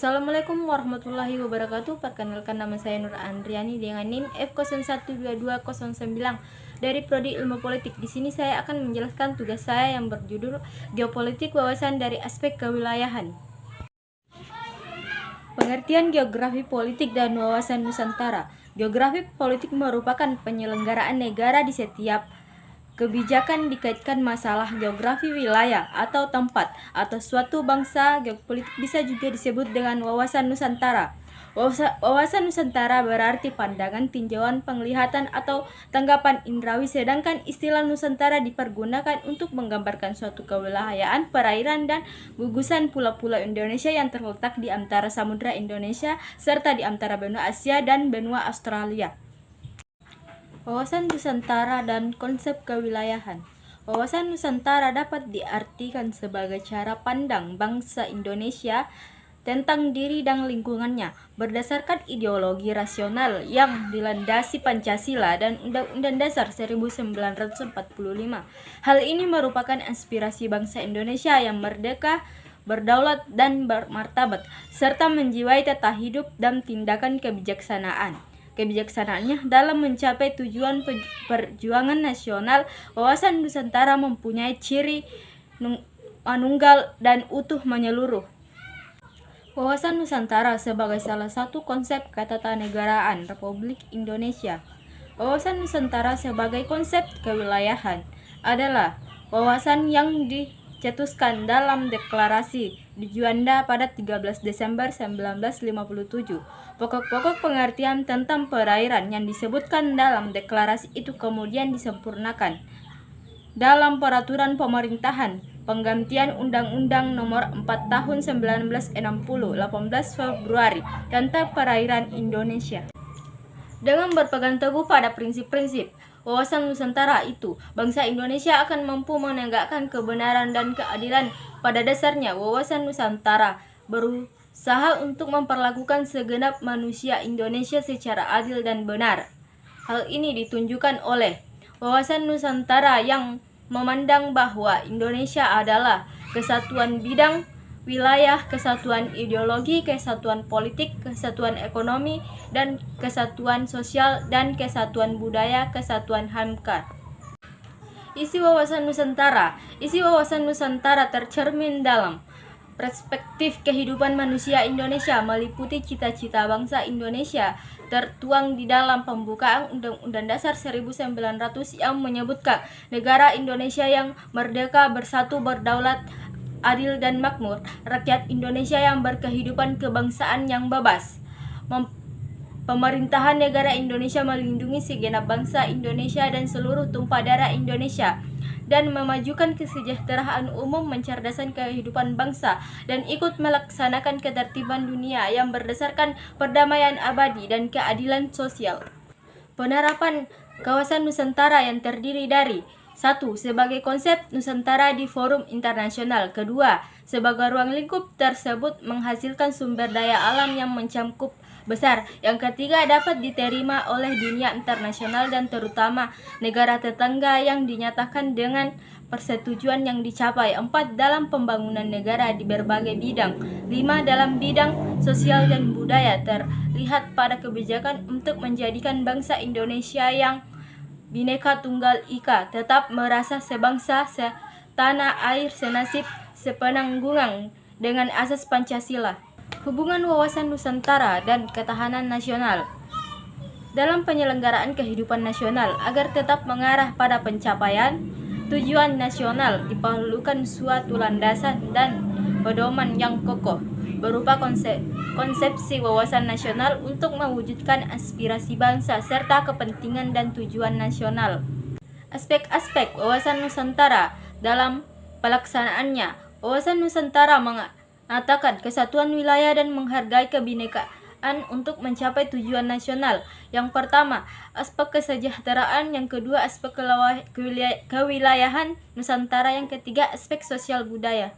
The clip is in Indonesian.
Assalamualaikum warahmatullahi wabarakatuh. Perkenalkan, nama saya Nur Andriani dengan NIM F012209 dari Prodi Ilmu Politik. Di sini saya akan menjelaskan tugas saya yang berjudul Geopolitik Wawasan dari Aspek Kewilayahan. Pengertian geografi politik dan wawasan Nusantara. Geografi politik merupakan penyelenggaraan negara di setiap kebijakan dikaitkan masalah geografi wilayah atau tempat atau suatu bangsa. Geopolitik bisa juga disebut dengan wawasan Nusantara. Wawasan Nusantara berarti pandangan, tinjauan, penglihatan atau tanggapan indrawi, sedangkan istilah Nusantara dipergunakan untuk menggambarkan suatu kewilayahan, perairan, dan gugusan pulau-pulau Indonesia yang terletak di antara Samudra Indonesia serta di antara benua Asia dan benua Australia. Wawasan Nusantara dan konsep kewilayahan. Wawasan Nusantara dapat diartikan sebagai cara pandang bangsa Indonesia tentang diri dan lingkungannya berdasarkan ideologi rasional yang dilandasi Pancasila dan Undang-Undang Dasar 1945. Hal ini merupakan aspirasi bangsa Indonesia yang merdeka, berdaulat, dan bermartabat, serta menjiwai tata hidup dan tindakan kebijaksanaannya dalam mencapai tujuan perjuangan nasional. Wawasan Nusantara mempunyai ciri manunggal dan utuh menyeluruh. Wawasan Nusantara sebagai salah satu konsep ketatanegaraan Republik Indonesia. Wawasan Nusantara sebagai konsep kewilayahan adalah wawasan yang dicetuskan dalam deklarasi di Juanda pada 13 Desember 1957. Pokok-pokok pengertian tentang perairan yang disebutkan dalam deklarasi itu kemudian disempurnakan dalam peraturan pemerintahan penggantian Undang-Undang Nomor 4 Tahun 1960 18 Februari tentang perairan Indonesia. Dengan berpegang teguh pada prinsip-prinsip wawasan Nusantara itu, bangsa Indonesia akan mampu menegakkan kebenaran dan keadilan. Pada dasarnya, wawasan Nusantara berusaha untuk memperlakukan segenap manusia Indonesia secara adil dan benar. Hal ini ditunjukkan oleh wawasan Nusantara yang memandang bahwa Indonesia adalah kesatuan bidang wilayah, kesatuan ideologi, kesatuan politik, kesatuan ekonomi, dan kesatuan sosial, dan kesatuan budaya, kesatuan HAMKA. Isi wawasan Nusantara. Isi wawasan Nusantara tercermin dalam perspektif kehidupan manusia Indonesia, meliputi cita-cita bangsa Indonesia tertuang di dalam pembukaan Undang-Undang Dasar 1900 yang menyebutkan negara Indonesia yang merdeka, bersatu, berdaulat, adil, dan makmur, rakyat Indonesia yang berkehidupan kebangsaan yang bebas. Pemerintahan negara Indonesia melindungi segenap bangsa Indonesia dan seluruh tumpah darah Indonesia, dan memajukan kesejahteraan umum, mencerdaskan kehidupan bangsa, dan ikut melaksanakan ketertiban dunia yang berdasarkan perdamaian abadi dan keadilan sosial. Penerapan kawasan Nusantara yang terdiri dari 1. Sebagai konsep Nusantara di forum internasional. 2. Sebagai ruang lingkup tersebut menghasilkan sumber daya alam yang mencakup besar. Yang ketiga, dapat diterima oleh dunia internasional dan terutama negara tetangga yang dinyatakan dengan persetujuan yang dicapai. 4. Dalam pembangunan negara di berbagai bidang. 5. Dalam bidang sosial dan budaya terlihat pada kebijakan untuk menjadikan bangsa Indonesia yang Bhinneka Tunggal Ika tetap merasa sebangsa, setanah air, senasib, sepenanggungan dengan asas Pancasila. Hubungan wawasan Nusantara dan ketahanan nasional. Dalam penyelenggaraan kehidupan nasional, agar tetap mengarah pada pencapaian tujuan nasional, diperlukan suatu landasan dan pedoman yang kokoh berupa konsepsi wawasan nasional untuk mewujudkan aspirasi bangsa serta kepentingan dan tujuan nasional. Aspek-aspek wawasan Nusantara dalam pelaksanaannya. Wawasan Nusantara mengatakan kesatuan wilayah dan menghargai kebinekaan untuk mencapai tujuan nasional. Yang pertama, aspek kesejahteraan. Yang kedua, aspek kewilayahan Nusantara. Yang ketiga, aspek sosial budaya.